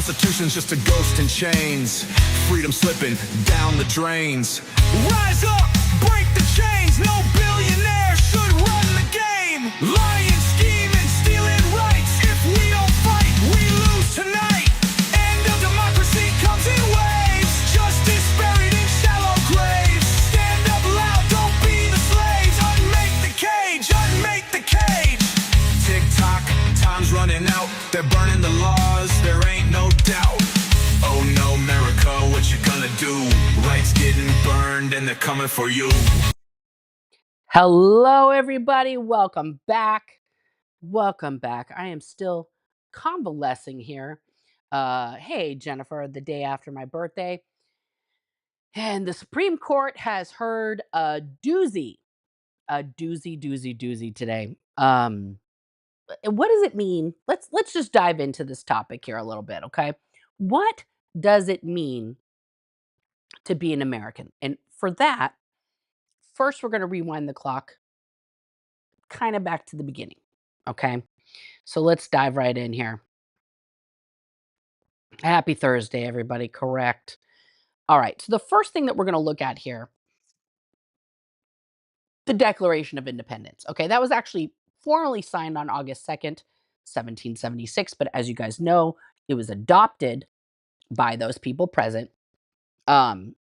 Constitution's just a ghost in chains. Freedom slipping down the drains. Rise up, break the chains. No billionaire should run the game. Lying, scheming, stealing rights. If we don't fight, we lose tonight. End of democracy comes in waves. Justice buried in shallow graves. Stand up loud, don't be the slaves. Unmake the cage, unmake the cage. Tick-tock, time's running out. They're burning the laws, there ain't no doubt. Oh no, America, what you gonna do? Rights getting burned and they're coming for you. Hello, everybody. Welcome back. Welcome back. I am still convalescing here. Hey, Jennifer, the day after my birthday. And the Supreme Court has heard a doozy today. What does it mean? Let's just dive into this topic here a little bit, okay? What does it mean to be an American? And for that, first we're going to rewind the clock kind of back to the beginning, okay? So let's dive right in here. Happy Thursday, everybody. Correct. All right. So the first thing that we're going to look at here, the Declaration of Independence. Okay. That was actually formally signed on August 2nd, 1776. But as you guys know, it was adopted by those people present on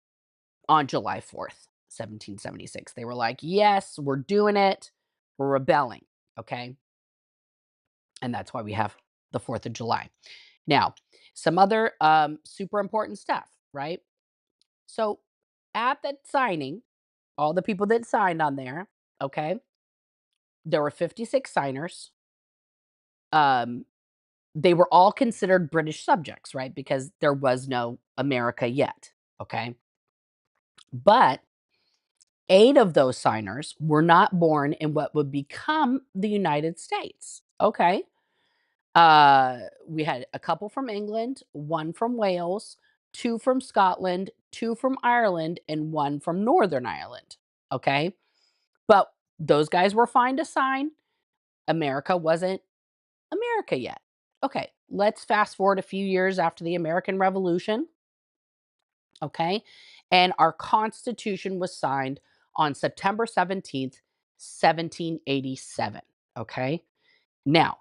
July 4th, 1776. They were like, yes, we're doing it. We're rebelling. Okay. And that's why we have the 4th of July. Now, some other super important stuff, right? So at the signing, all the people that signed on there, okay, there were 56 signers. They were all considered British subjects, right? Because there was no America yet, okay? But 8 of those signers were not born in what would become the United States, okay? We had a couple from England, 1 from Wales, 2 from Scotland, 2 from Ireland, and 1 from Northern Ireland. Okay. But those guys were fine to sign. America wasn't America yet. Okay. Let's fast forward a few years after the American Revolution. Okay. And our Constitution was signed on September 17th, 1787. Okay. Now,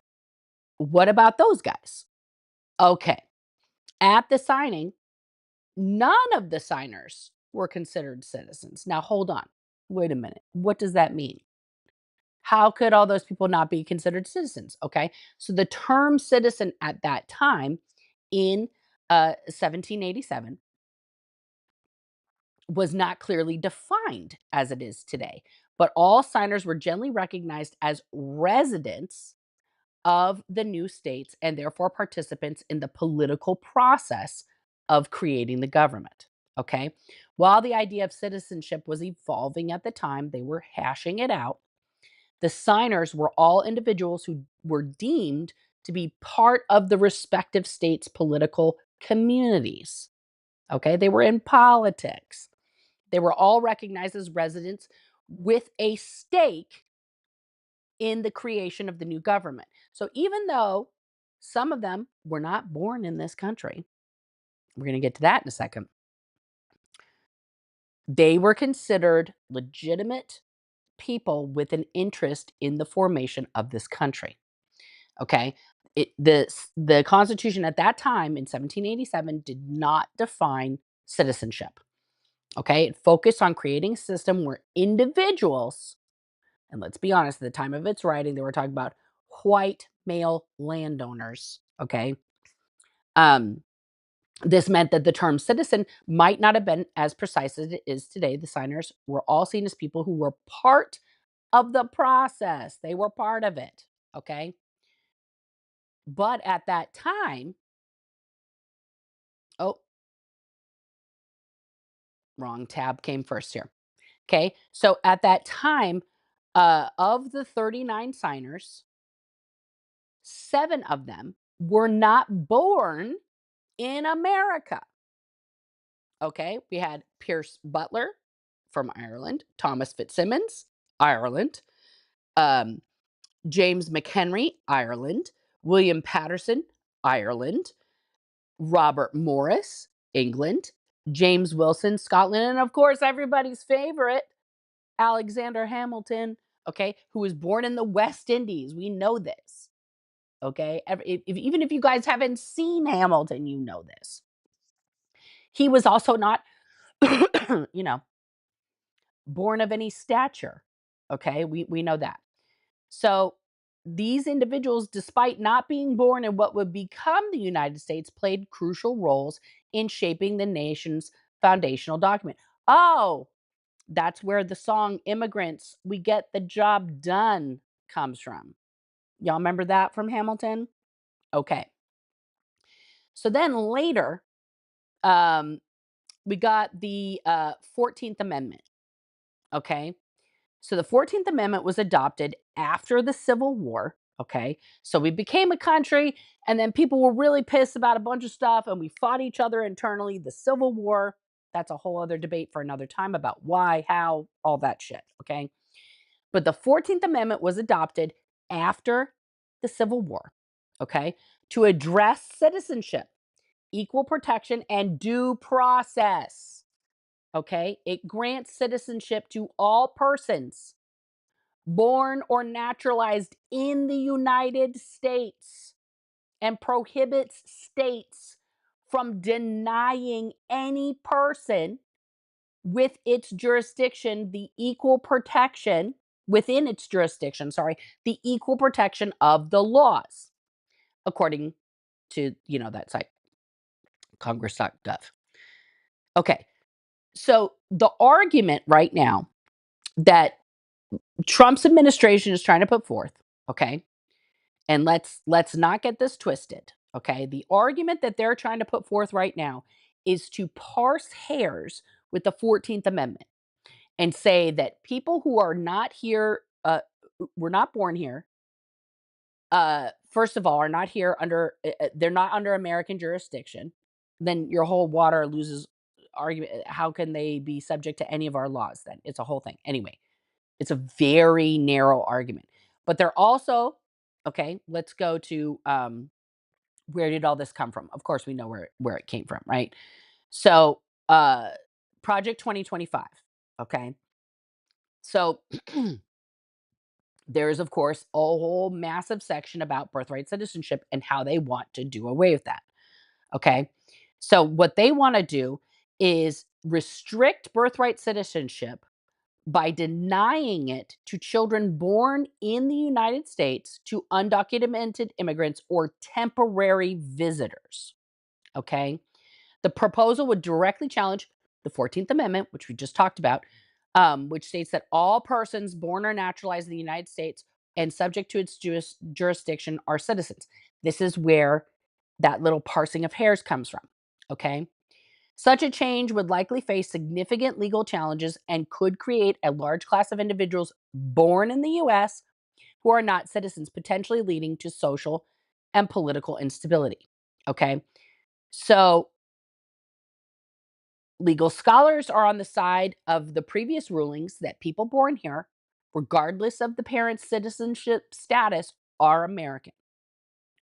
what about those guys? Okay. At the signing, none of the signers were considered citizens. Now, hold on. Wait a minute. What does that mean? How could all those people not be considered citizens? Okay. So the term citizen at that time in 1787 was not clearly defined as it is today, but all signers were generally recognized as residents of the new states and therefore participants in the political process of creating the government. Okay. While the idea of citizenship was evolving at the time, they were hashing it out. The signers were all individuals who were deemed to be part of the respective states' political communities. Okay. They were in politics. They were all recognized as residents with a stake in the creation of the new government. So even though some of them were not born in this country, we're going to get to that in a second, they were considered legitimate people with an interest in the formation of this country. Okay? The Constitution at that time in 1787 did not define citizenship. Okay? It focused on creating a system where individuals, and let's be honest, at the time of its writing, they were talking about white male landowners. Okay. This meant that the term citizen might not have been as precise as it is today. The signers were all seen as people who were part of the process, they were part of it. Okay. But at that time, oh, wrong tab came first here. Okay. So at that time, of the 39 signers, 7 of them were not born in America. Okay, we had Pierce Butler from Ireland, Thomas Fitzsimmons, Ireland, um, James McHenry, Ireland, William Patterson, Ireland, Robert Morris, England, James Wilson, Scotland, and of course, everybody's favorite, Alexander Hamilton, okay, who was born in the West Indies. We know this, okay? Even if you guys haven't seen Hamilton, you know this. He was also not, you know, born of any stature, okay? We know that. So these individuals, despite not being born in what would become the United States, played crucial roles in shaping the nation's foundational document. Oh, that's where the song Immigrants, We Get the Job Done comes from. Y'all remember that from Hamilton? Okay. So then later, um, we got the 14th Amendment. Okay. So the 14th Amendment was adopted after the Civil War. Okay. So we became a country, and then people were really pissed about a bunch of stuff, and we fought each other internally. The Civil War, that's a whole other debate for another time about why, how, all that shit. Okay. But the 14th Amendment was adopted after the Civil War. Okay. To address citizenship, equal protection, and due process. Okay. It grants citizenship to all persons born or naturalized in the United States and prohibits states from denying any person with its jurisdiction the equal protection within its jurisdiction, the equal protection of the laws, according to, that site, congress.gov. Okay. So the argument right now that Trump's administration is trying to put forth, okay, and let's not get this twisted, okay? The argument that they're trying to put forth right now is to parse hairs with the 14th Amendment and say that people who are not here, were not born here, first of all, are not here under, they're not under American jurisdiction. Then your whole water loses argument. How can they be subject to any of our laws then? It's a whole thing. Anyway, it's a very narrow argument. But they're also, okay, let's go to where did all this come from? Of course, we know where it came from, right? So, Project 2025, okay? So, there's of course a whole massive section about birthright citizenship and how they want to do away with that. Okay? So, what they want to do is restrict birthright citizenship by denying it to children born in the United States to undocumented immigrants or temporary visitors. Okay. The proposal would directly challenge the 14th Amendment, which we just talked about, which states that all persons born or naturalized in the United States and subject to its jurisdiction are citizens. This is where that little parsing of hairs comes from. Okay. Such a change would likely face significant legal challenges and could create a large class of individuals born in the US who are not citizens, potentially leading to social and political instability. Okay. So, legal scholars are on the side of the previous rulings that people born here, regardless of the parent's citizenship status, are American.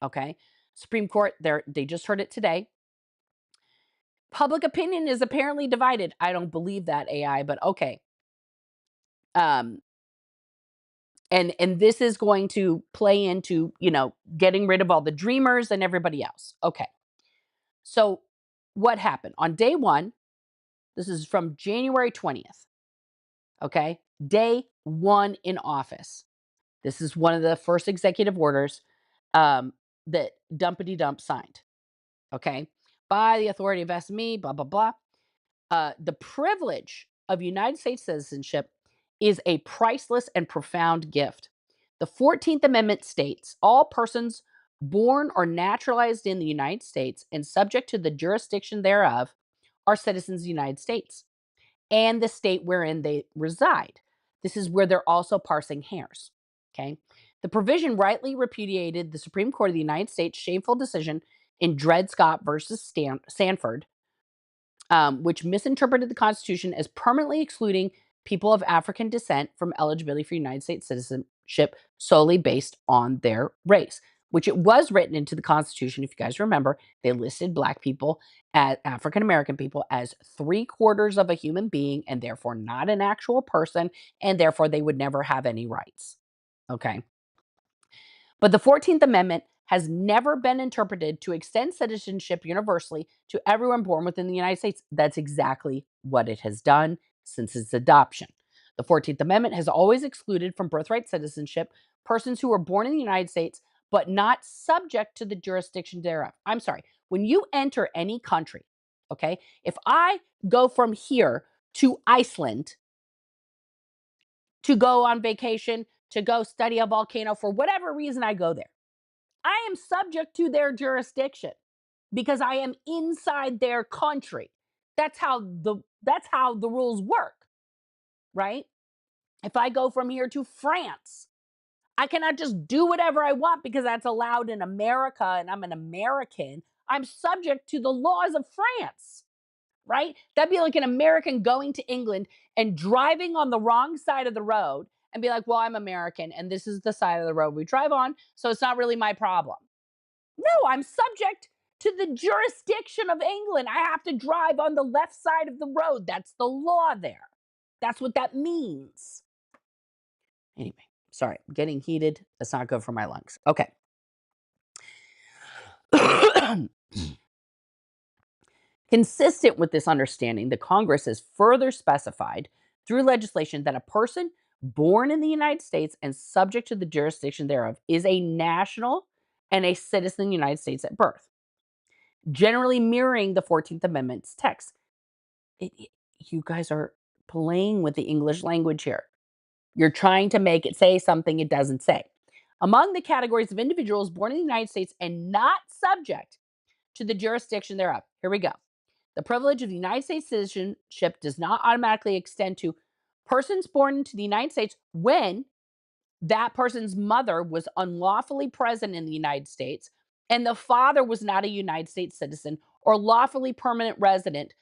Okay. Supreme Court, they just heard it today. Public opinion is apparently divided. I don't believe that, AI, but okay. Um, and this is going to play into, getting rid of all the dreamers and everybody else. Okay. So what happened? On day one, this is from January 20th. Okay. Day one in office. This is one of the first executive orders that Dumpity Dump signed. Okay. By the authority of SME, blah, blah, blah. The privilege of United States citizenship is a priceless and profound gift. The 14th Amendment states all persons born or naturalized in the United States and subject to the jurisdiction thereof are citizens of the United States and the state wherein they reside. This is where they're also parsing hairs. Okay. The provision rightly repudiated the Supreme Court of the United States' shameful decision in Dred Scott versus Sanford, which misinterpreted the Constitution as permanently excluding people of African descent from eligibility for United States citizenship solely based on their race. which it was written into the Constitution. If you guys remember, they listed Black people, as African American people, as 3/4 of a human being and therefore not an actual person, and therefore they would never have any rights. Okay. But the 14th Amendment has never been interpreted to extend citizenship universally to everyone born within the United States. That's exactly what it has done since its adoption. The 14th Amendment has always excluded from birthright citizenship persons who were born in the United States but not subject to the jurisdiction thereof. I'm sorry, when you enter any country, okay, if I go from here to Iceland to go on vacation, to go study a volcano, for whatever reason I go there, I am subject to their jurisdiction because I am inside their country. That's how the rules work, right? If I go from here to France, I cannot just do whatever I want because that's allowed in America and I'm an American. I'm subject to the laws of France, right? That'd be like an American going to England and driving on the wrong side of the road and be like, "Well, I'm American and this is the side of the road we drive on, so it's not really my problem." No, I'm subject to the jurisdiction of England. I have to drive on the left side of the road. That's the law there. That's what that means. Anyway, sorry, getting heated. That's not good for my lungs. Okay. Consistent with this understanding, the Congress has further specified through legislation that a person born in the United States and subject to the jurisdiction thereof is a national and a citizen of the United States at birth, generally mirroring the 14th Amendment's text. You guys are playing with the English language here. You're trying to make it say something it doesn't say. Among the categories of individuals born in the United States and not subject to the jurisdiction thereof. Here we go. The privilege of the United States citizenship does not automatically extend to persons born into the United States when that person's mother was unlawfully present in the United States and the father was not a United States citizen or lawfully permanent resident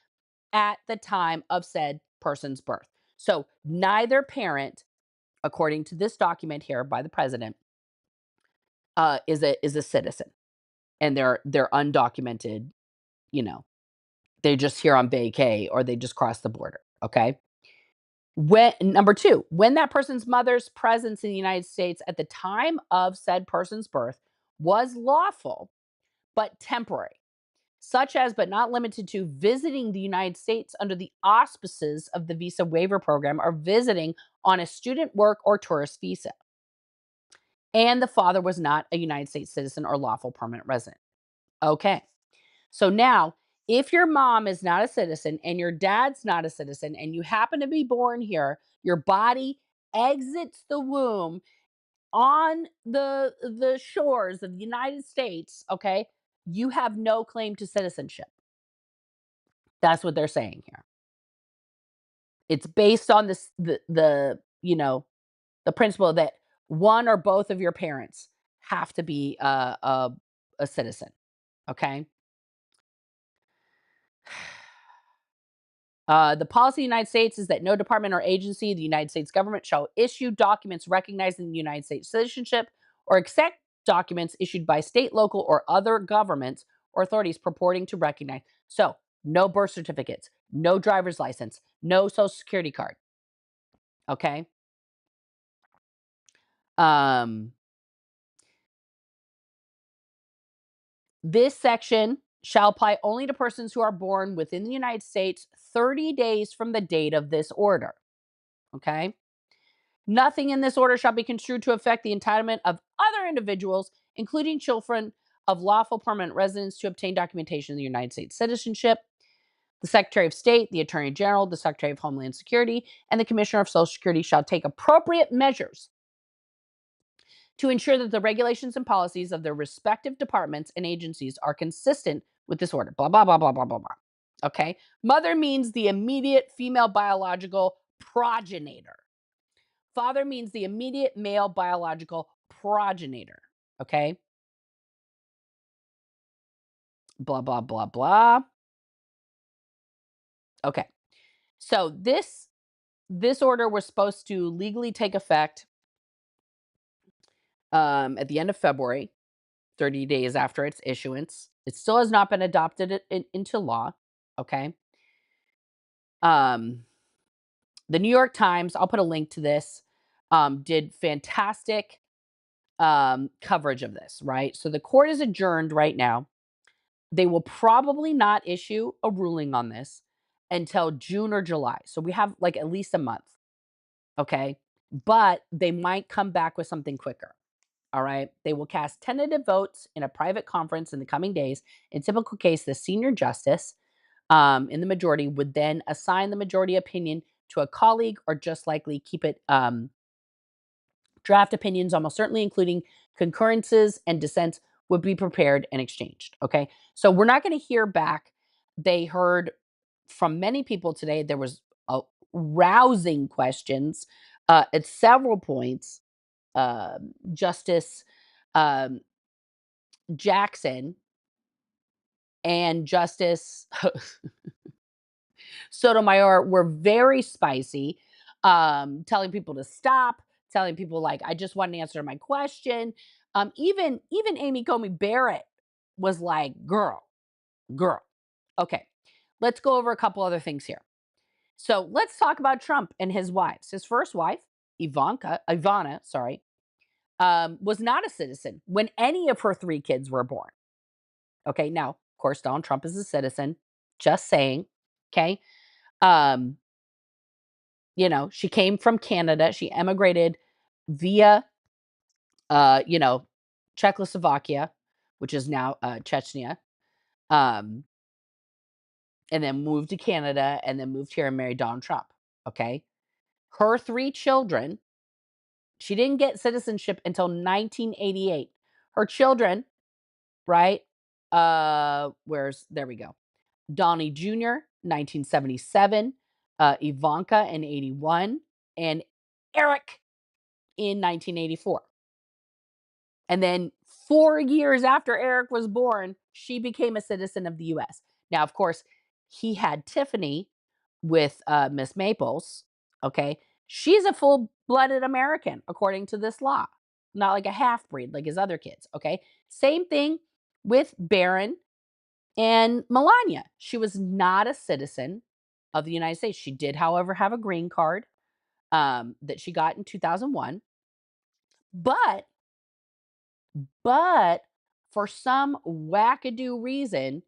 at the time of said person's birth. So neither parent, according to this document here by the president, is a citizen, and they're undocumented. You know, they're just here on vacay or they just crossed the border. Okay. When number two, when that person's mother's presence in the United States at the time of said person's birth was lawful but temporary, such as but not limited to visiting the United States under the auspices of the visa waiver program or visiting on a student work or tourist visa. And the father was not a United States citizen or lawful permanent resident. Okay. So now, if your mom is not a citizen and your dad's not a citizen and you happen to be born here, your body exits the womb on the shores of the United States, okay? You have no claim to citizenship. That's what they're saying here. It's based on this the principle that one or both of your parents have to be a citizen, okay? The policy of the United States is that no department or agency of the United States government shall issue documents recognizing the United States citizenship or accept documents issued by state, local, or other governments or authorities purporting to recognize. So, no birth certificates, no driver's license, no social security card. Okay. Um, this section shall apply only to persons who are born within the United States 30 days from the date of this order. Okay. Nothing in this order shall be construed to affect the entitlement of other individuals, including children of lawful permanent residents, to obtain documentation of the United States citizenship. The Secretary of State, the Attorney General, the Secretary of Homeland Security, and the Commissioner of Social Security shall take appropriate measures to ensure that the regulations and policies of their respective departments and agencies are consistent with this order. Blah, blah, blah, blah, blah, blah, blah. Okay? Mother means the immediate female biological progenitor. Father means the immediate male biological progenitor. Okay? Blah, blah, blah, blah. Okay. So this order was supposed to legally take effect at the end of February. 30 days after its issuance. It still has not been adopted into law. Okay. Um, the New York Times, I'll put a link to this, did fantastic coverage of this, right? So the court is adjourned right now. They will probably not issue a ruling on this until June or July. So we have like at least a month. Okay. But they might come back with something quicker. All right. They will cast tentative votes in a private conference in the coming days. In typical case, the senior justice in the majority would then assign the majority opinion to a colleague or just likely keep it draft opinions, almost certainly including concurrences and dissents, would be prepared and exchanged. Okay. So we're not going to hear back. They heard from many people today. There was rousing questions at several points. Justice um, Jackson and Justice Sotomayor were very spicy, telling people to stop, telling people like, "I just want an answer to my question." Even Amy Coney Barrett was like, "Girl, girl." Okay, let's go over a couple other things here. So let's talk about Trump and his wives. His first wife, Ivana, sorry, was not a citizen when any of her three kids were born. Okay, now of course Donald Trump is a citizen. Just saying. Okay. Um, she came from Canada. She emigrated via, you know, Czechoslovakia, which is now Chechnya, um, and then moved to Canada and then moved here and married Donald Trump. Okay. Her three children, she didn't get citizenship until 1988. Her children, right? There we go. Donnie Jr., 1977, Ivanka in 81, and Eric in 1984. And then 4 years after Eric was born, she became a citizen of the US. Now, of course, he had Tiffany with Miss Maples. Okay. She's a full-blooded American according to this law, not like a half-breed like his other kids. Okay. Same thing with Barron and Melania. She was not a citizen of the United States. She did, however, have a green card that she got in 2001. But But for some wackadoo reason,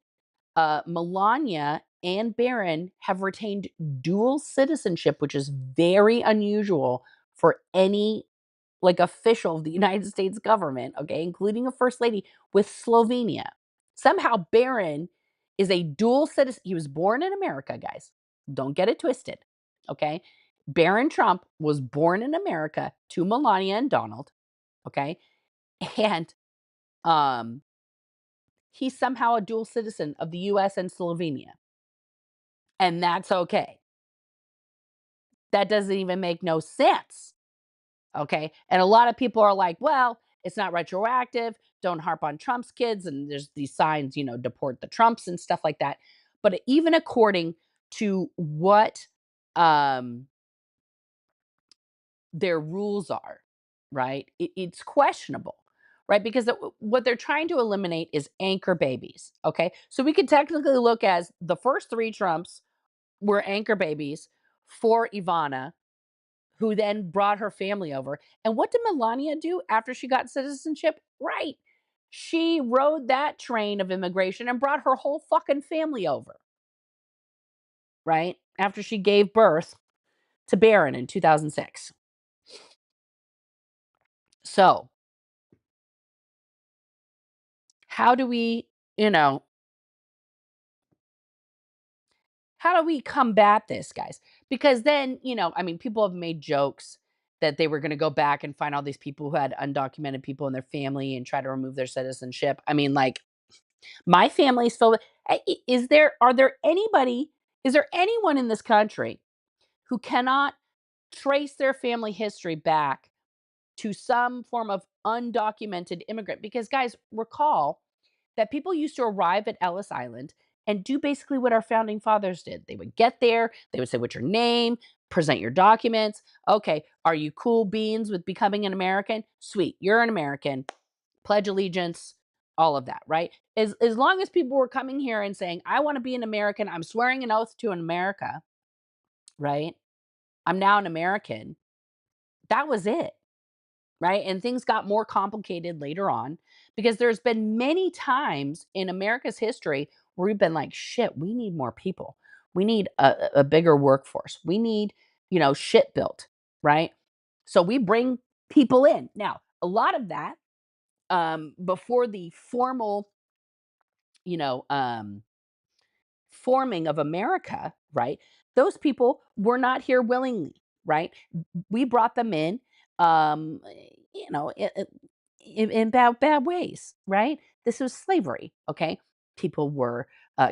Melania and Barron have retained dual citizenship, which is very unusual for any like official of the United States government, okay, including a first lady with Slovenia. Somehow Barron is a dual citizen. He was born in America, guys. Don't get it twisted. Okay. Barron Trump was born in America to Melania and Donald. Okay. And um, he's somehow a dual citizen of the US and Slovenia. And that's okay. That doesn't even make no sense. Okay. And a lot of people are like, well, it's not retroactive. Don't harp on Trump's kids. And there's these signs, deport the Trumps and stuff like that. But even according to what um, their rules are, right? It's questionable, right? Because what they're trying to eliminate is anchor babies. Okay. So we could technically look as the first three Trumps were anchor babies for Ivana, who then brought her family over. And what did Melania do after she got citizenship? Right. She rode that train of immigration and brought her whole fucking family over, right? After she gave birth to Barron in 2006. So, how do we, you know, how do we combat this, guys? Because then, I mean, people have made jokes that they were going to go back and find all these people who had undocumented people in their family and try to remove their citizenship. I mean, like, my family's filled with, is there anyone in this country who cannot trace their family history back to some form of undocumented immigrant? Because, guys, recall that people used to arrive at Ellis Island and do basically what our founding fathers did. They would get there, they would say, "What's your name? Present your documents. Okay, are you cool beans with becoming an American? Sweet, you're an American. Pledge allegiance. all of that, right? As long as people were coming here and saying, "I want to be an American. I'm swearing an oath to an America," right? I'm now an American. That was it, right? And things got more complicated later on because there's been many times in America's history where we've been like, shit, we need more people. We need a bigger workforce. We need, shit built, right? So we bring people in. Now, a lot of that, before the formal, you know, um, forming of America, right? Those people were not here willingly, right? We brought them in, um, you know, i- i- in bad ways, right? This was slavery. Okay, people were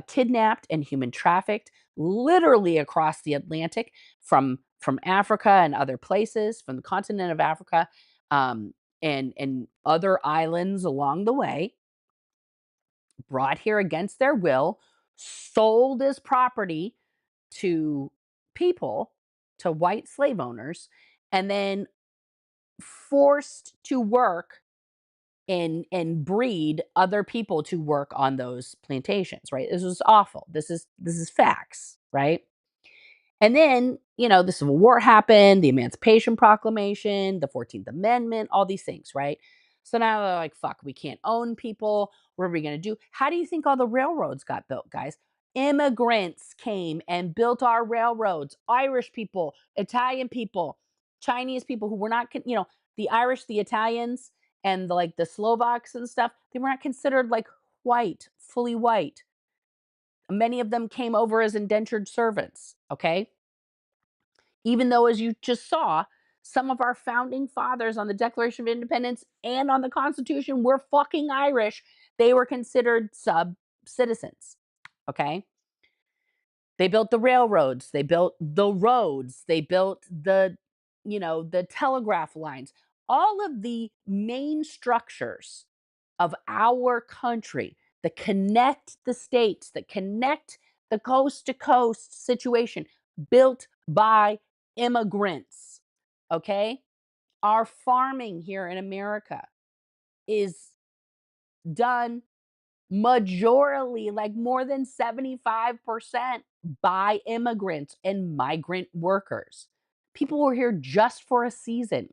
kidnapped and human trafficked literally across the Atlantic from Africa and other places, from the continent of Africa, um, and other islands along the way, brought here against their will, sold as property to people, to white slave owners, and then forced to work and breed other people to work on those plantations, right? This was awful. This is facts, right? And then, the Civil War happened, the Emancipation Proclamation, the 14th Amendment, all these things, right? So now they're like, fuck, we can't own people. What are we going to do? How do you think all the railroads got built, guys? Immigrants came and built our railroads. Irish people, Italian people, Chinese people who were not, the Irish, the Italians, and the Slovaks and stuff, they were not considered like white, fully white. Many of them came over as indentured servants, okay? Even though, as you just saw, some of our founding fathers on the Declaration of Independence and on the Constitution were fucking Irish, they were considered sub citizens. Okay. They built the railroads, they built the roads, they built the telegraph lines, all of the main structures of our country that connect the states, that connect the coast to coast situation, built by immigrants. Okay. Our farming here in America is done majorly, like more than 75% by immigrants and migrant workers. People were here just for a season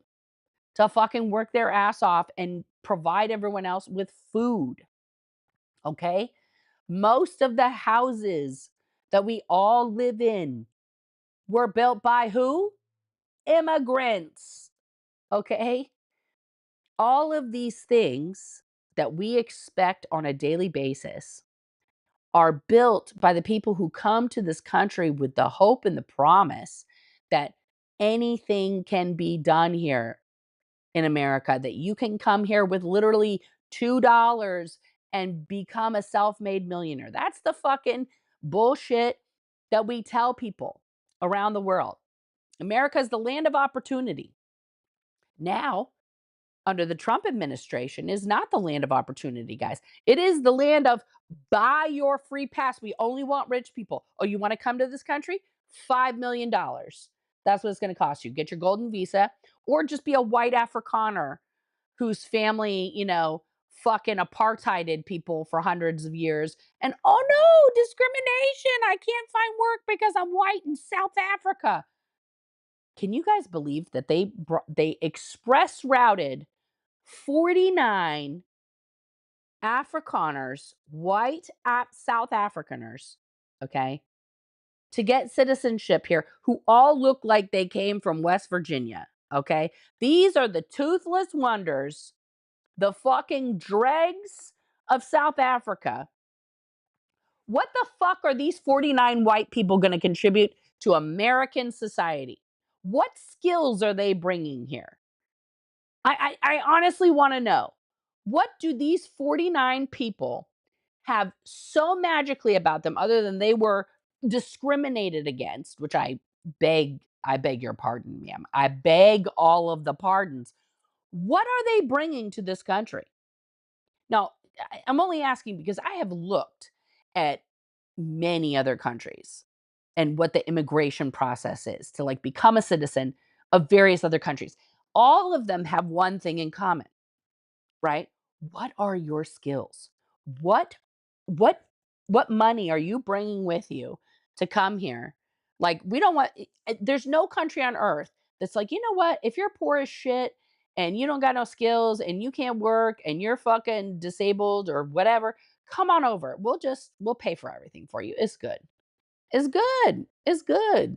to fucking work their ass off and provide everyone else with food. Okay. Most of the houses that we all live in were built by who? Immigrants. Okay. All of these things that we expect on a daily basis are built by the people who come to this country with the hope and the promise that anything can be done here in America, that you can come here with literally $2 and become a self made millionaire. That's the fucking bullshit that we tell people around the world. America is the land of opportunity. Now, under the Trump administration, is not the land of opportunity, guys. It is the land of buy your free pass. We only want rich people. Oh, you want to come to this country? $5 million. That's what it's going to cost you. Get your golden visa or just be a white Afrikaner whose family, fucking apartheided people for hundreds of years. And oh no, discrimination. I can't find work because I'm white in South Africa. Can you guys believe that they express routed 49 Afrikaners, white South Africaners, okay, to get citizenship here who all look like they came from West Virginia, okay? These are the toothless wonders, the fucking dregs of South Africa. What the fuck are these 49 white people going to contribute to American society? What skills are they bringing here? I honestly want to know, what do these 49 people have so magically about them other than they were discriminated against, which I beg your pardon, ma'am. I beg all of the pardons. What are they bringing to this country? Now, I'm only asking because I have looked at many other countries and what the immigration process is to become a citizen of various other countries. All of them have one thing in common, right? what are your skills? What what what money are you bringing with you to come here? Like, we don't want there's no country on earth that's like, "You know what? If you're poor as shit and you don't got no skills and you can't work and you're fucking disabled or whatever, come on over. We'll pay for everything for you. It's good. It's good. It's good."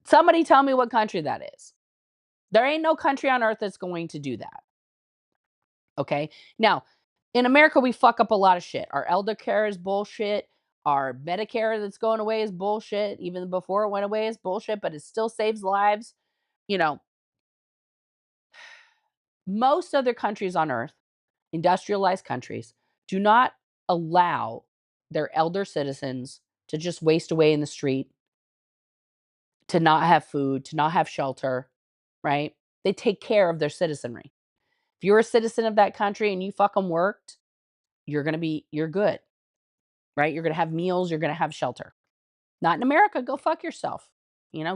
Somebody tell me what country that is. There ain't no country on earth that's going to do that. Okay. Now, in America, we fuck up a lot of shit. Our elder care is bullshit. Our Medicare that's going away is bullshit. Even before it went away is bullshit, but it still saves lives. You know, most other countries on earth, industrialized countries, do not allow their elder citizens to just waste away in the street, to not have food, to not have shelter, right? They take care of their citizenry. If you're a citizen of that country and you fucking worked, you're good, right? You're gonna have meals, you're gonna have shelter. Not in America, go fuck yourself.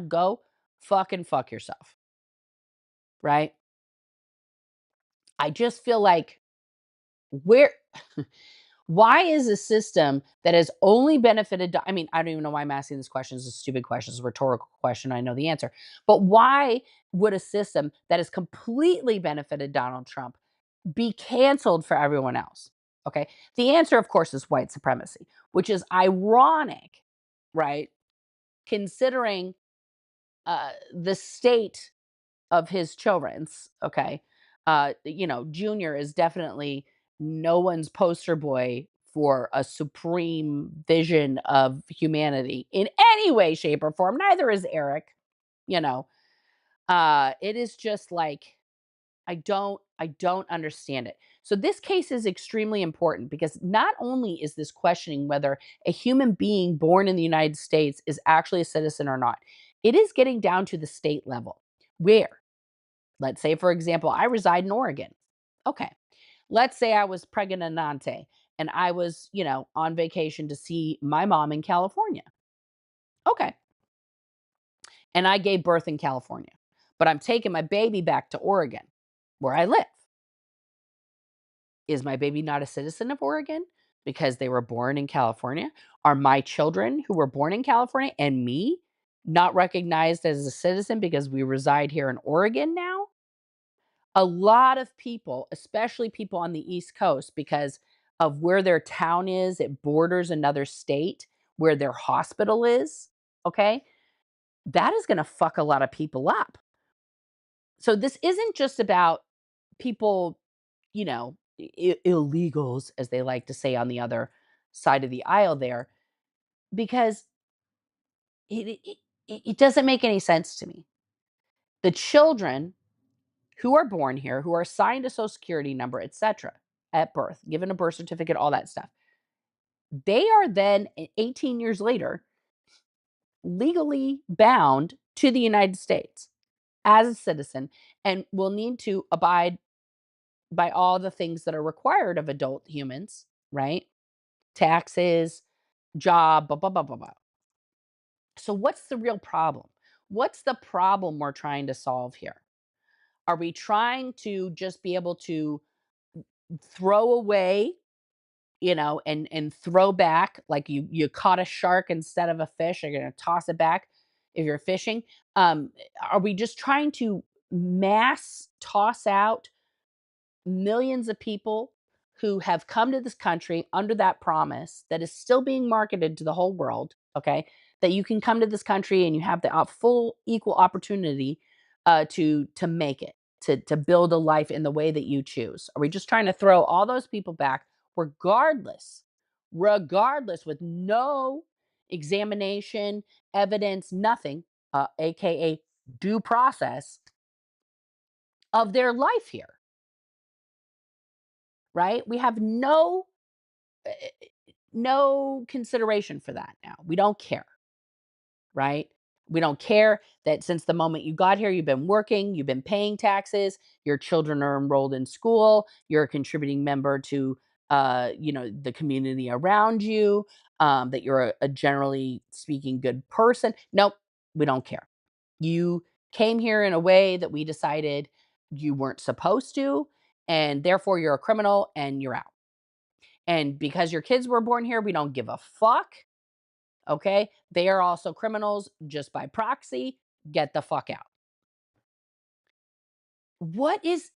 Go fucking fuck yourself, right? I just feel like where why is a system that has only benefited I mean, I don't even know why I'm asking this question. It's a stupid question. It's a rhetorical question. I know the answer. But why would a system that has completely benefited Donald Trump be canceled for everyone else? Okay. The answer, of course, is white supremacy, which is ironic, right? Considering the state of his children's, okay? Junior is definitely no one's poster boy for a supreme vision of humanity in any way, shape, or form. Neither is Eric, you know. It is just like I don't understand it. So this case is extremely important because not only is this questioning whether a human being born in the United States is actually a citizen or not, it is getting down to the state level where, let's say, for example, I reside in Oregon. Okay. Let's say I was pregnant and I was, on vacation to see my mom in California. Okay. And I gave birth in California, but I'm taking my baby back to Oregon where I live. Is my baby not a citizen of Oregon because they were born in California? Are my children who were born in California and me not recognized as a citizen because we reside here in Oregon now? A lot of people, especially people on the East Coast, because of where their town is, it borders another state where their hospital is. Okay. That is going to fuck a lot of people up. So this isn't just about people, illegals, as they like to say on the other side of the aisle there, because it doesn't make any sense to me. The children who are born here, who are assigned a social security number, etc., at birth, given a birth certificate, all that stuff, they are then 18 years later legally bound to the United States as a citizen and will need to abide by all the things that are required of adult humans, right? Taxes, job, blah, blah, blah, blah, blah. So, what's the real problem? What's the problem we're trying to solve here? Are we trying to just be able to throw away, and throw back like you caught a shark instead of a fish, you're going to toss it back if you're fishing? Are we just trying to mass toss out millions of people who have come to this country under that promise that is still being marketed to the whole world, okay? That you can come to this country and you have the full equal opportunity to make it, to build a life in the way that you choose. Are we just trying to throw all those people back regardless with no examination, evidence, nothing, aka due process of their life here, right? We have eh, no consideration for that now. We don't care, right? We don't care that since the moment you got here, you've been working, you've been paying taxes, your children are enrolled in school, you're a contributing member to the community around you, that you're a generally speaking good person. Nope, we don't care. You came here in a way that we decided you weren't supposed to, and therefore you're a criminal and you're out. And because your kids were born here, we don't give a fuck. Okay? They are also criminals just by proxy. Get the fuck out. What is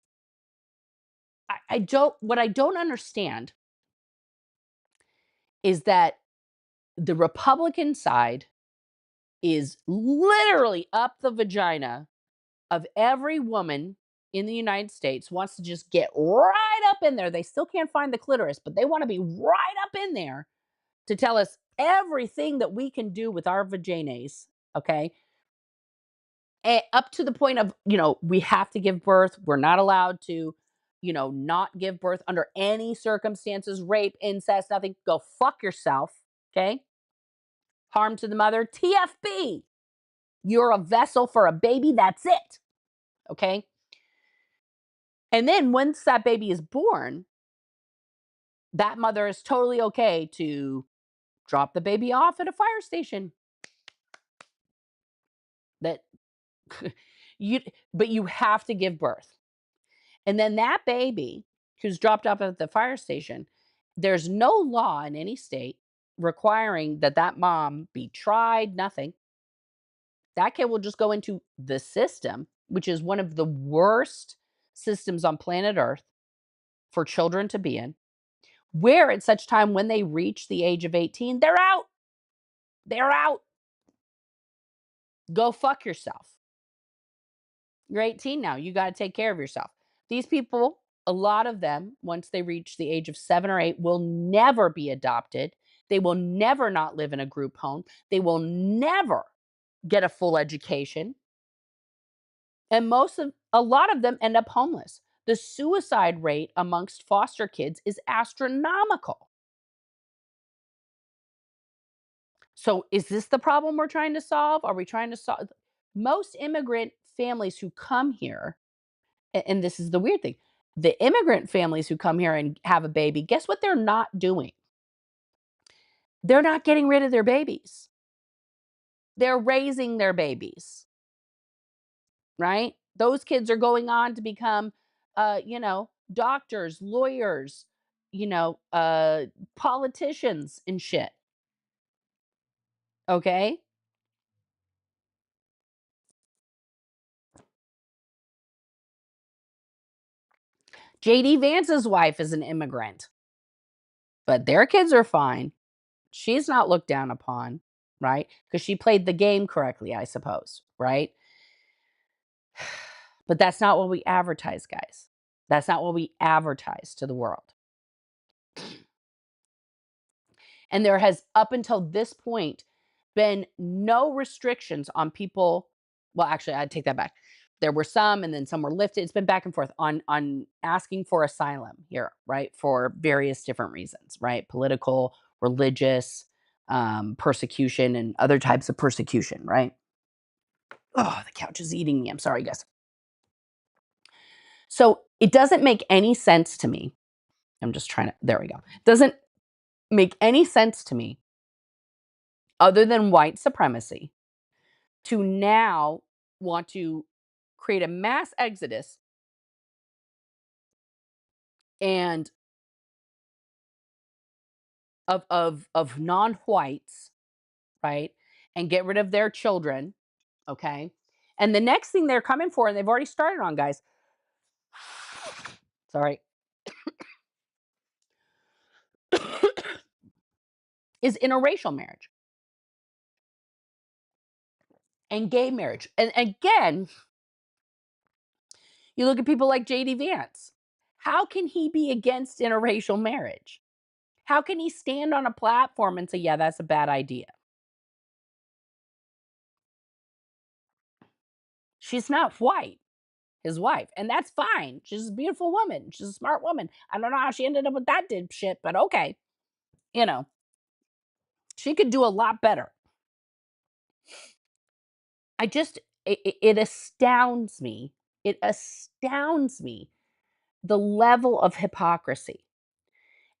what I don't understand is that the Republican side is literally up the vagina of every woman in the United States, wants to just get right up in there. They still can't find the clitoris, but they want to be right up in there to tell us everything that we can do with our vaginas, okay? Up to the point of, we have to give birth. We're not allowed to, not give birth under any circumstances, rape, incest, nothing. Go fuck yourself, okay? Harm to the mother, TFB. You're a vessel for a baby. That's it, okay? And then once that baby is born, that mother is totally okay to drop the baby off at a fire station. That you but you have to give birth. And then that baby who's dropped off at the fire station, there's no law in any state requiring that that mom be tried, nothing. That kid will just go into the system, which is one of the worst systems on planet Earth for children to be in, where at such time when they reach the age of 18, they're out. They're out. Go fuck yourself. You're 18 now. You got to take care of yourself. These people, a lot of them, once they reach the age of 7 or 8, will never be adopted. They will never not live in a group home. They will never get a full education. And a lot of them end up homeless. The suicide rate amongst foster kids is astronomical. So is this the problem we're trying to solve? Are we trying to solve? Most immigrant families who come here, and this is the weird thing, the immigrant families who come here and have a baby, guess what they're not doing? They're not getting rid of their babies. They're raising their babies, right? Those kids are going on to become, doctors, lawyers, politicians and shit. Okay. JD Vance's wife is an immigrant, but their kids are fine. She's not looked down upon, right? Because she played the game correctly, I suppose, right? But that's not what we advertise, guys. That's not what we advertise to the world. And there has, up until this point, been no restrictions on people. Well, actually, I'd take that back. There were some, and then some were lifted. It's been back and forth on asking for asylum here, right? For various different reasons, right? Political, religious, persecution, and other types of persecution, right? Oh, the couch is eating me. I'm sorry, guys. So it doesn't make any sense to me. I'm just trying to, there we go. Doesn't make any sense to me other than white supremacy to now want to create a mass exodus and of non-whites, right? And get rid of their children, okay? And the next thing they're coming for, and they've already started on, guys. Sorry. Is interracial marriage and gay marriage. And again, you look at people like JD Vance. How can he be against interracial marriage? How can he stand on a platform and say, yeah, that's a bad idea? She's not white, his wife, and that's fine. She's a beautiful woman. She's a smart woman. I don't know how she ended up with that dipshit, but okay. You know, she could do a lot better. It astounds me. It astounds me the level of hypocrisy.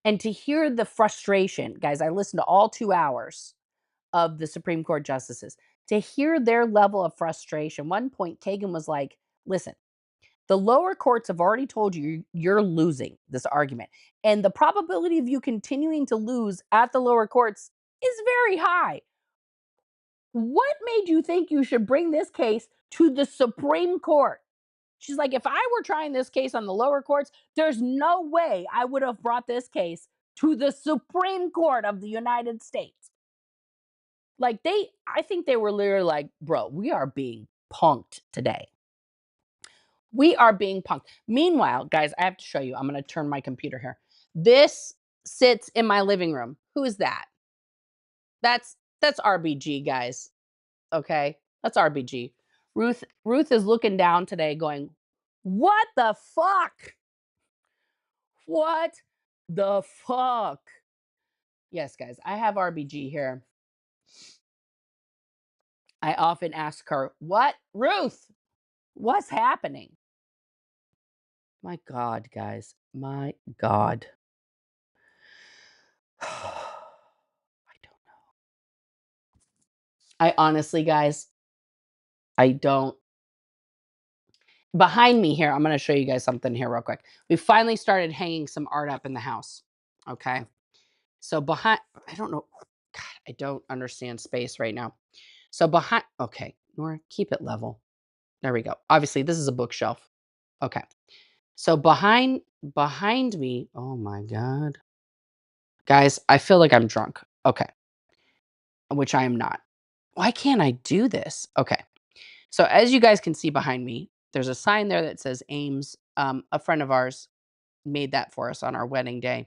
And to hear the frustration, guys, I listened to all 2 hours of the Supreme Court justices. To hear their level of frustration. One point, Kagan was like, listen, The lower courts have already told you you're losing this argument. And the probability of you continuing to lose at the lower courts is very high. What made you think you should bring this case to the Supreme Court? She's like, if I were trying this case on the lower courts, there's no way I would have brought this case to the Supreme Court of the United States. Like, I think they were literally like, bro, we are being punked today. We are being punked. Meanwhile, guys, I have to show you. I'm going to turn my computer here. This sits in my living room. Who is that? That's RBG, guys. Okay? That's RBG. Ruth is looking down today going, "What the fuck? What the fuck?" Yes, guys, I have RBG here. I often ask her, "What? Ruth, what's happening?" My God, guys. My God. I don't know. I honestly, guys, I don't. Behind me here, I'm going to show you guys something here real quick. We finally started hanging some art up in the house. Okay. So behind, I don't know. God, I don't understand space right now. So behind, okay, Nora, keep it level. There we go. Obviously, this is a bookshelf. Okay. So behind me, oh my God. Guys, I feel like I'm drunk. Okay. Which I am not. Why can't I do this? Okay. So as you guys can see behind me, there's a sign there that says Ames. A friend of ours made that for us on our wedding day.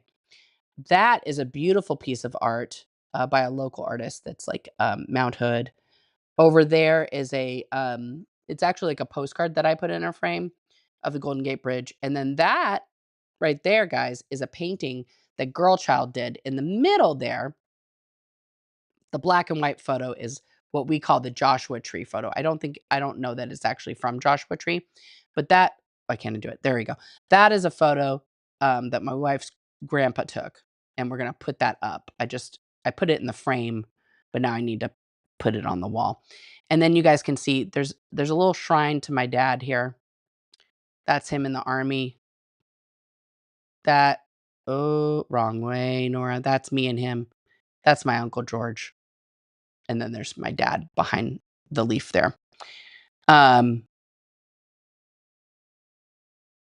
That is a beautiful piece of art by a local artist that's like Mount Hood. Over there is it's actually like a postcard that I put in a frame of the Golden Gate Bridge. And then that right there, guys, is a painting that Girl Child did in the middle there. The black and white photo is what we call the Joshua Tree photo. I don't know that it's actually from Joshua Tree, but that why can't I do it? There we go. That is a photo that my wife's grandpa took, and we're gonna put that up. I put it in the frame, but now I need to put it on the wall. And then you guys can see there's a little shrine to my dad here. That's him in the army. That oh, wrong way, Nora. That's me and him. That's my Uncle George. And then there's my dad behind the leaf there. Um,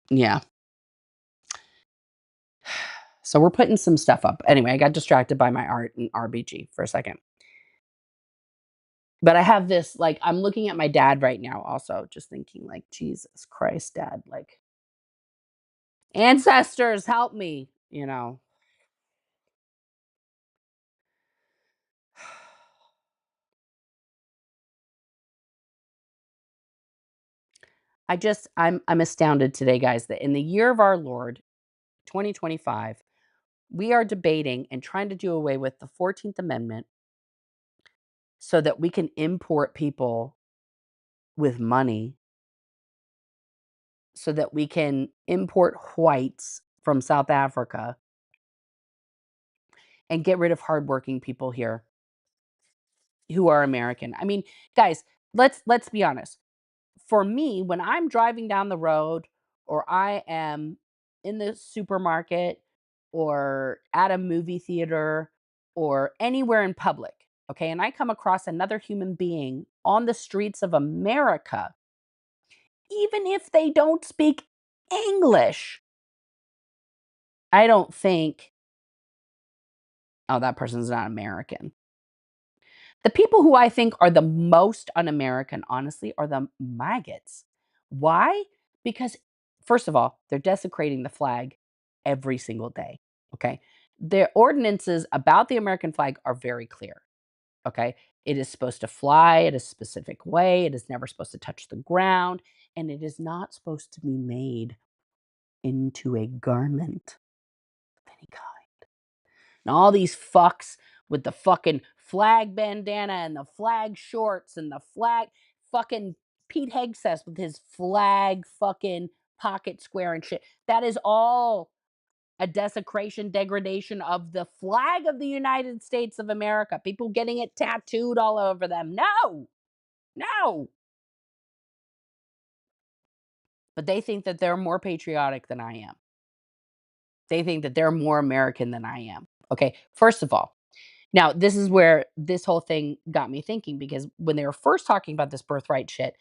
yeah. So we're putting some stuff up. Anyway, I got distracted by my art and RBG for a second. But I have this, like, I'm looking at my dad right now also, just thinking, like, Jesus Christ, Dad, like, ancestors, help me, you know. I'm astounded today, guys, that in the year of our Lord, 2025, we are debating and trying to do away with the 14th Amendment so that we can import people with money, so that we can import whites from South Africa and get rid of hardworking people here who are American. I mean, guys, let's be honest. For me, when I'm driving down the road or I am in the supermarket or at a movie theater or anywhere in public, okay, and I come across another human being on the streets of America, even if they don't speak English, I don't think, oh, that person's not American. The people who I think are the most un-American, honestly, are the maggots. Why? Because, first of all, they're desecrating the flag every single day. Okay. Their ordinances about the American flag are very clear. Okay. It is supposed to fly in a specific way, it is never supposed to touch the ground, and it is not supposed to be made into a garment of any kind. And all these fucks with the fucking flag bandana and the flag shorts and the flag fucking Pete Hegseth with his flag fucking pocket square and shit. That is all a desecration, degradation of the flag of the United States of America. People getting it tattooed all over them. No, no. but they think that they're more patriotic than I am. They think that they're more American than I am. Okay, first of all, now this is where this whole thing got me thinking because when they were first talking about this birthright shit,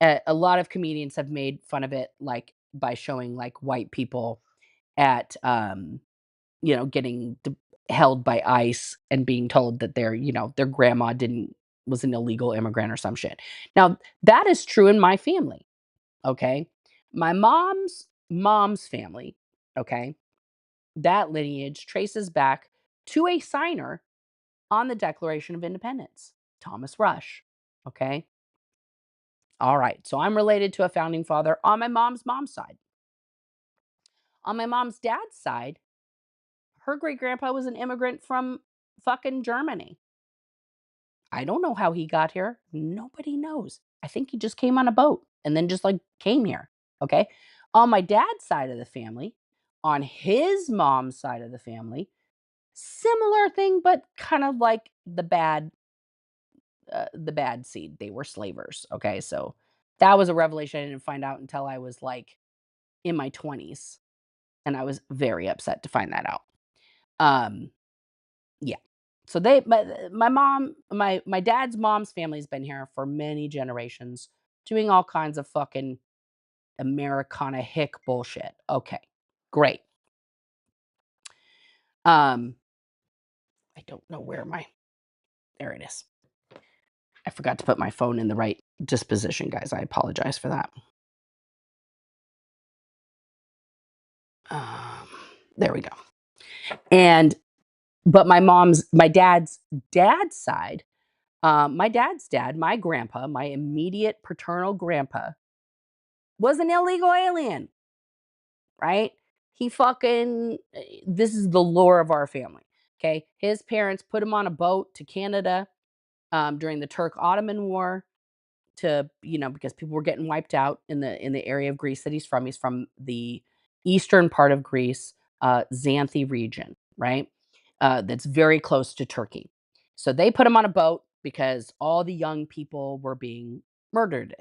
a lot of comedians have made fun of it, like by showing like white people at getting held by ICE and being told that their grandma didn't was an illegal immigrant or some shit. Now that is true in my family. Okay, my mom's family. Okay, that lineage traces back to a signer on the Declaration of Independence, Thomas Rush. Okay. All right. So I'm related to a founding father on my mom's side. On my mom's dad's side, her great grandpa was an immigrant from fucking Germany. I don't know how he got here. Nobody knows. I think he just came on a boat and then just like came here. Okay. On my dad's side of the family, on his mom's side of the family, similar thing, but kind of like the bad seed. They were slavers. Okay. So that was a revelation I didn't find out until I was like in my 20s. And I was very upset to find that out. Um, yeah. So my dad's mom's family's been here for many generations, doing all kinds of fucking Americana hick bullshit. Okay, great. Um, I don't know where there it is. I forgot to put my phone in the right disposition, guys. I apologize for that. Um, there we go. And but my dad's side, my dad's dad, my grandpa, my immediate paternal grandpa, was an illegal alien, right? He fucking this is the lore of our family. Okay. His parents put him on a boat to Canada during the Turk Ottoman War because people were getting wiped out in the area of Greece that he's from. He's from the eastern part of Greece, Xanthi region, right? That's very close to Turkey. So they put him on a boat because all the young people were being murdered.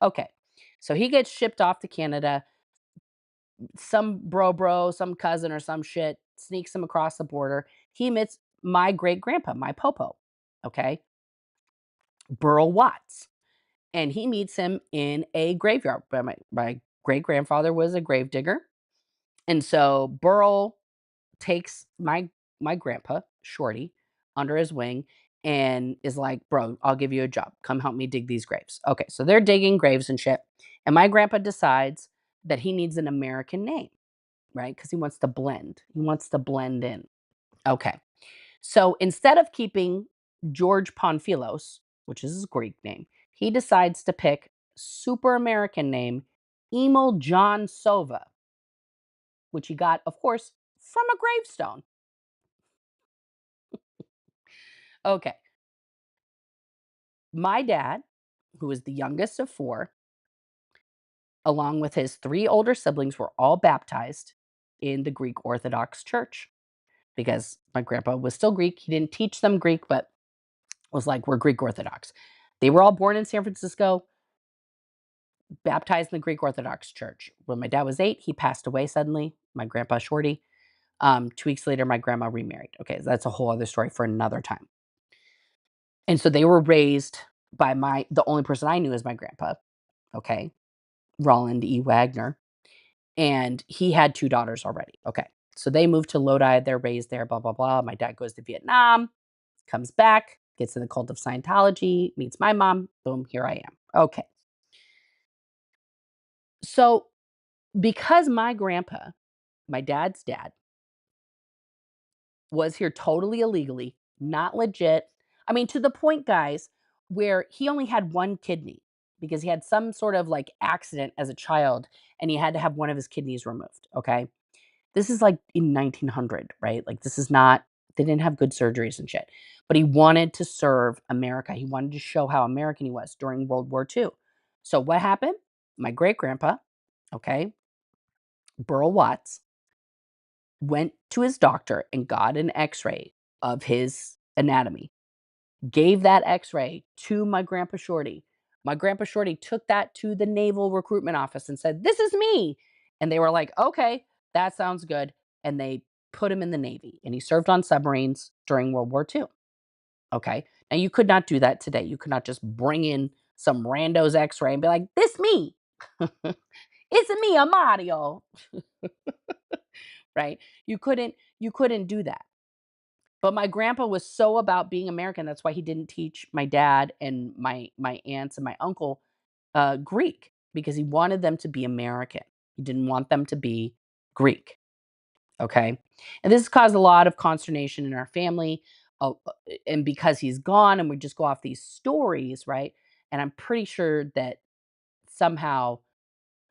Okay. So he gets shipped off to Canada. Some bro, some cousin or some shit sneaks him across the border. He meets my great grandpa, my popo. Okay. Burl Watts. And he meets him in a graveyard. But my great grandfather was a grave digger. And so Burl takes my grandpa, Shorty, under his wing and is like, "Bro, I'll give you a job. Come help me dig these graves." Okay, so they're digging graves and shit. And my grandpa decides that he needs an American name, right? Because he wants to blend. He wants to blend in. Okay. So instead of keeping George Pamphilus, which is his Greek name, he decides to pick super American name Emil John Sova, which he got, of course, from a gravestone. Okay. My dad, who is the youngest of four, along with his three older siblings, were all baptized in the Greek Orthodox Church because my grandpa was still Greek. He didn't teach them Greek, but was like, we're Greek Orthodox. They were all born in San Francisco, baptized in the Greek Orthodox Church. When my dad was 8, he passed away suddenly, my grandpa Shorty. 2 weeks later, my grandma remarried. Okay, that's a whole other story for another time. And so they were raised by the only person I knew as my grandpa, okay, Roland E. Wagner. And he had 2 daughters already. Okay. So they moved to Lodi. They're raised there, blah, blah, blah. My dad goes to Vietnam, comes back, gets in the cult of Scientology, meets my mom. Boom, here I am. Okay. So because my grandpa, my dad's dad, was here totally illegally, not legit. I mean, to the point, guys, where he only had one kidney because he had some sort of like accident as a child and he had to have one of his kidneys removed. Okay. This is like in 1900, right? Like, this is not, they didn't have good surgeries and shit. But he wanted to serve America. He wanted to show how American he was during World War II. So what happened? My great grandpa, okay, Burl Watts, went to his doctor and got an x-ray of his anatomy, gave that x-ray to my grandpa Shorty. My grandpa Shorty took that to the Naval Recruitment Office and said, "This is me." And they were like, "Okay, that sounds good." And they put him in the Navy, and he served on submarines during World War II. Okay. Now you could not do that today. You could not just bring in some rando's X-ray and be like, "This me." It's me, a Mario. Right? You couldn't do that. But my grandpa was so about being American. That's why he didn't teach my dad and my aunts and my uncle Greek, because he wanted them to be American. He didn't want them to be Greek. Okay. And this has caused a lot of consternation in our family. And because he's gone and we just go off these stories, right? And I'm pretty sure that somehow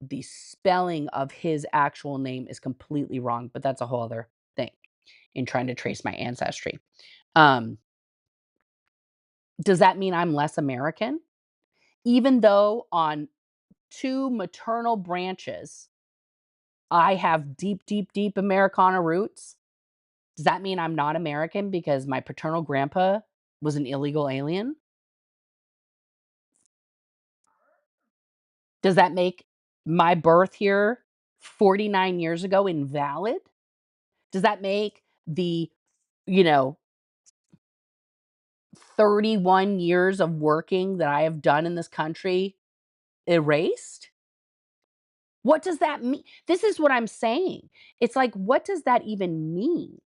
the spelling of his actual name is completely wrong, but that's a whole other thing in trying to trace my ancestry. Um, does that mean I'm less American? Even though on two maternal branches, I have deep, deep, deep Americana roots. Does that mean I'm not American because my paternal grandpa was an illegal alien? Does that make my birth here 49 years ago invalid? Does that make the, you know, 31 years of working that I have done in this country erased? What does that mean? This is what I'm saying. It's like, what does that even mean?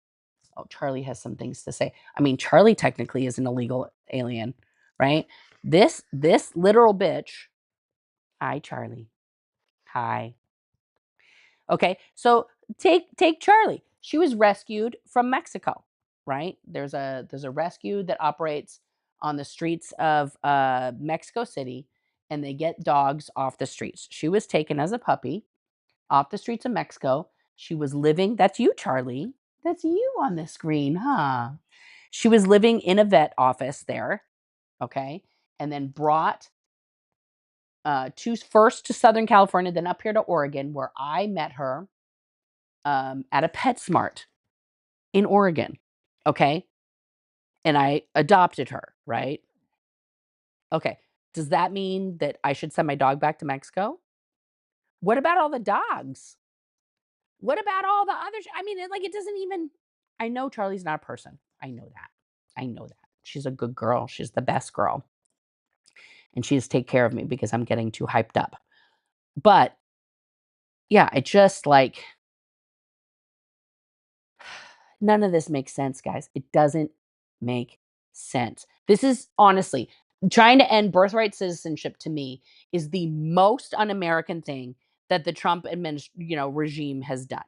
Oh, Charlie has some things to say. I mean, Charlie technically is an illegal alien, right? This literal bitch. Hi, Charlie. Hi. Okay, so take Charlie. She was rescued from Mexico, right? There's a rescue that operates on the streets of Mexico City, and they get dogs off the streets. She was taken as a puppy off the streets of Mexico. She was living. That's you, Charlie. That's you on the screen, huh? She was living in a vet office there, okay, and then brought to first to Southern California, then up here to Oregon, where I met her at a PetSmart in Oregon. Okay. And I adopted her, right? Okay. Does that mean that I should send my dog back to Mexico? What about all the dogs? What about all the others? I mean, like, it doesn't even. I know Charlie's not a person. I know that. I know that. She's a good girl. She's the best girl. And she just take care of me because I'm getting too hyped up. But yeah, I just like none of this makes sense, guys. It doesn't make sense. This is honestly trying to end birthright citizenship to me is the most un-American thing that the Trump regime has done.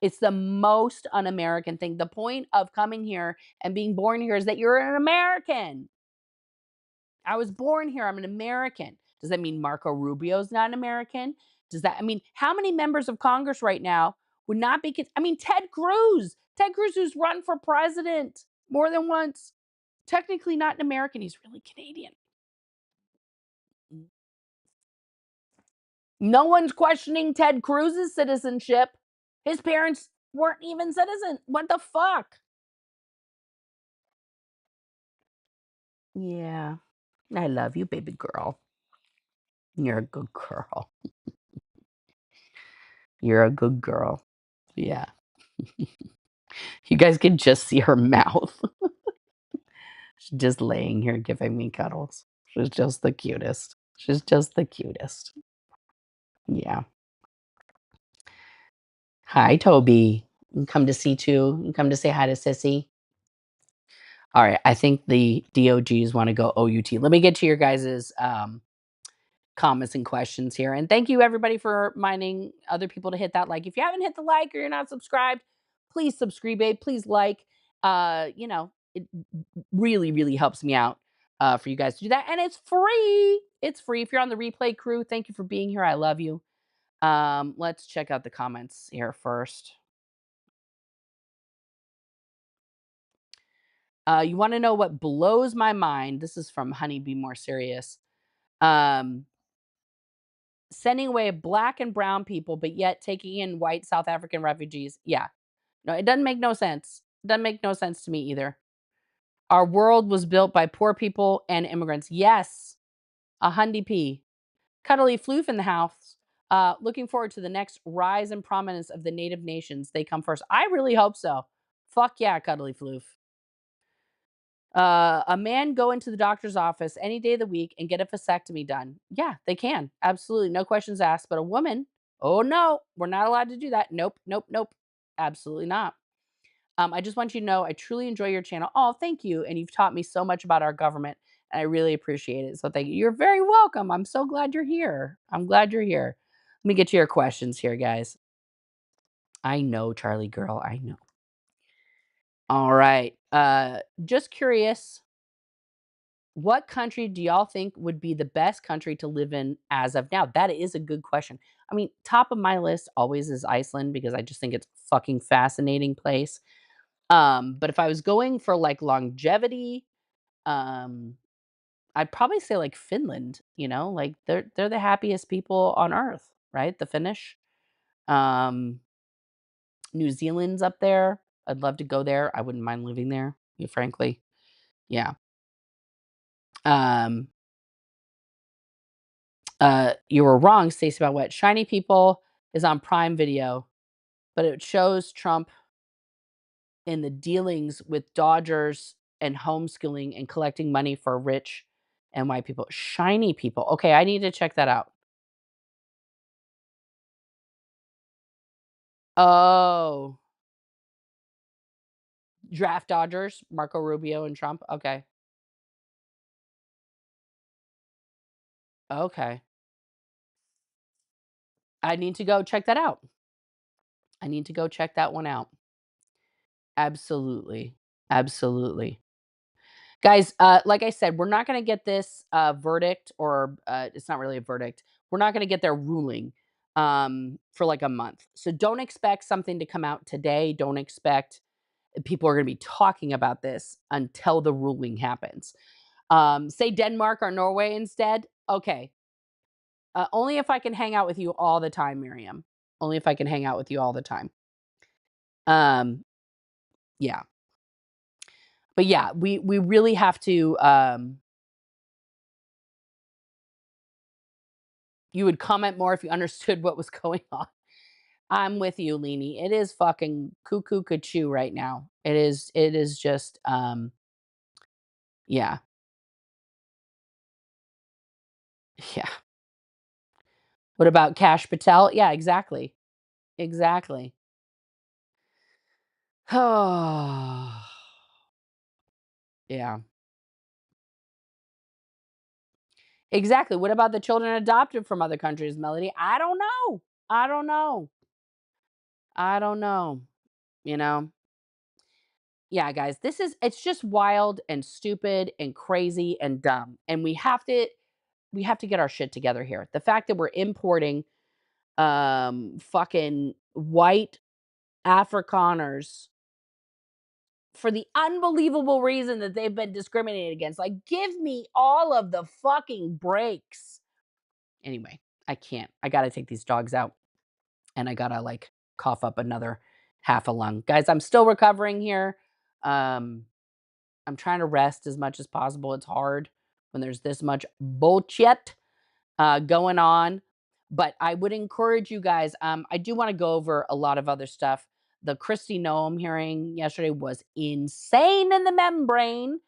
It's the most un-American thing. The point of coming here and being born here is that you're an American. I was born here. I'm an American. Does that mean Marco Rubio's not an American? I mean, how many members of Congress right now would not be, I mean, Ted Cruz, who's run for president more than once, technically not an American. He's really Canadian. No one's questioning Ted Cruz's citizenship. His parents weren't even citizens. What the fuck? Yeah. I love you, baby girl. You're a good girl. You're a good girl. Yeah. You guys can just see her mouth. She's just laying here giving me cuddles. She's just the cutest. She's just the cutest. Yeah. Hi, Toby. You come to see too. You come to say hi to Sissy. All right. I think the DOGs want to go OUT. Let me get to your guys's comments and questions here. And thank you everybody for minding other people to hit that like. If you haven't hit the like or you're not subscribed, please subscribe, babe. Please like. It really, really helps me out for you guys to do that. And it's free. It's free. If you're on the replay crew, thank you for being here. I love you. Let's check out the comments here first. You want to know what blows my mind? This is from Honey Be More Serious. Sending away black and brown people, but yet taking in white South African refugees. Yeah. No, it doesn't make no sense. It doesn't make no sense to me either. Our world was built by poor people and immigrants. Yes. A Hundy P. Cuddly Floof in the house. Looking forward to the next rise and prominence of the native nations. They come first. I really hope so. Fuck yeah, Cuddly Floof. A man go into the doctor's office any day of the week and get a vasectomy done. Yeah, they can. Absolutely. No questions asked. But a woman, oh no, we're not allowed to do that. Nope, nope, nope. Absolutely not. I just want you to know I truly enjoy your channel. Oh, thank you. And you've taught me so much about our government. And I really appreciate it. So thank you. You're very welcome. I'm so glad you're here. I'm glad you're here. Let me get to your questions here, guys. I know, Charlie girl. I know. All right. Just curious. What country do y'all think would be the best country to live in as of now? That is a good question. I mean, top of my list always is Iceland because I just think it's a fucking fascinating place. But if I was going for like longevity, um, I'd probably say like Finland, like they're the happiest people on earth, right? The Finnish. Um, New Zealand's up there. I'd love to go there. I wouldn't mind living there, frankly. Yeah. Um, you were wrong, Stacey, about what Shiny People is on Prime Video, but it shows Trump in the dealings with Dodgers and homeschooling and collecting money for rich and white people. Shiny People. Okay, I need to check that out. Oh, draft Dodgers, Marco Rubio and Trump. Okay. Okay. I need to go check that out. I need to go check that one out. Absolutely. Absolutely. Guys, like I said, we're not going to get this verdict, or it's not really a verdict. We're not going to get their ruling for like a month. So don't expect something to come out today. Don't expect people are going to be talking about this until the ruling happens. Say Denmark or Norway instead. Okay. Only if I can hang out with you all the time, Miriam. Only if I can hang out with you all the time. Yeah. But yeah, we really have to, you would comment more if you understood what was going on. I'm with you, Leanie. It is fucking cuckoo cuckoo right now. It is just, yeah. Yeah. What about Cash Patel? Yeah, exactly. Exactly. Oh, yeah. Exactly. What about the children adopted from other countries, Melody? I don't know. I don't know. I don't know. You know? Yeah, guys, it's just wild and stupid and crazy and dumb. And we have to get our shit together here. The fact that we're importing fucking white Afrikaners for the unbelievable reason that they've been discriminated against. Like, give me all of the fucking breaks. Anyway, I can't. I got to take these dogs out and I got to like cough up another half a lung. Guys, I'm still recovering here. I'm trying to rest as much as possible. It's hard when there's this much bullshit going on. But I would encourage you guys. I do want to go over a lot of other stuff. The Kristi Noem hearing yesterday was insane in the membrane.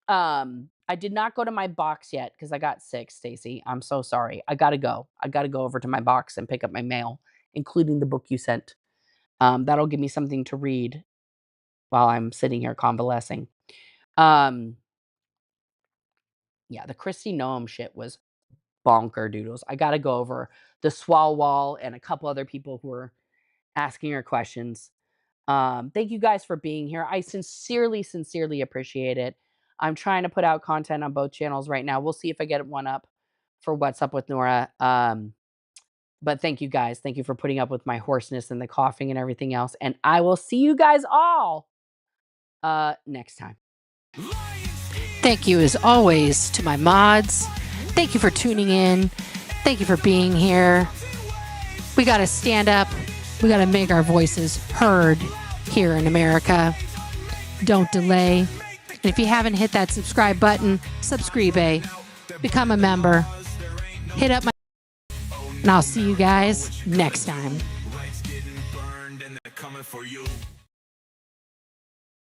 I did not go to my box yet because I got sick, Stacy. I'm so sorry. I gotta go. I gotta go over to my box and pick up my mail, including the book you sent. That'll give me something to read while I'm sitting here convalescing. Um, yeah, the Kristi Noem shit was bonker doodles. I gotta go over the Swall Wall and a couple other people who are asking her questions. Thank you guys for being here. I sincerely, sincerely appreciate it. I'm trying to put out content on both channels right now. We'll see if I get one up for What's Up with Nora. But thank you guys. Thank you for putting up with my hoarseness and the coughing and everything else. And I will see you guys all next time. Thank you, as always, to my mods. Thank you for tuning in. Thank you for being here. We got to stand up. We got to make our voices heard here in America. Don't delay. And if you haven't hit that subscribe button, subscribe. become a member. Hit up my, and I'll see you guys next time. Lights getting burned and they're coming for you.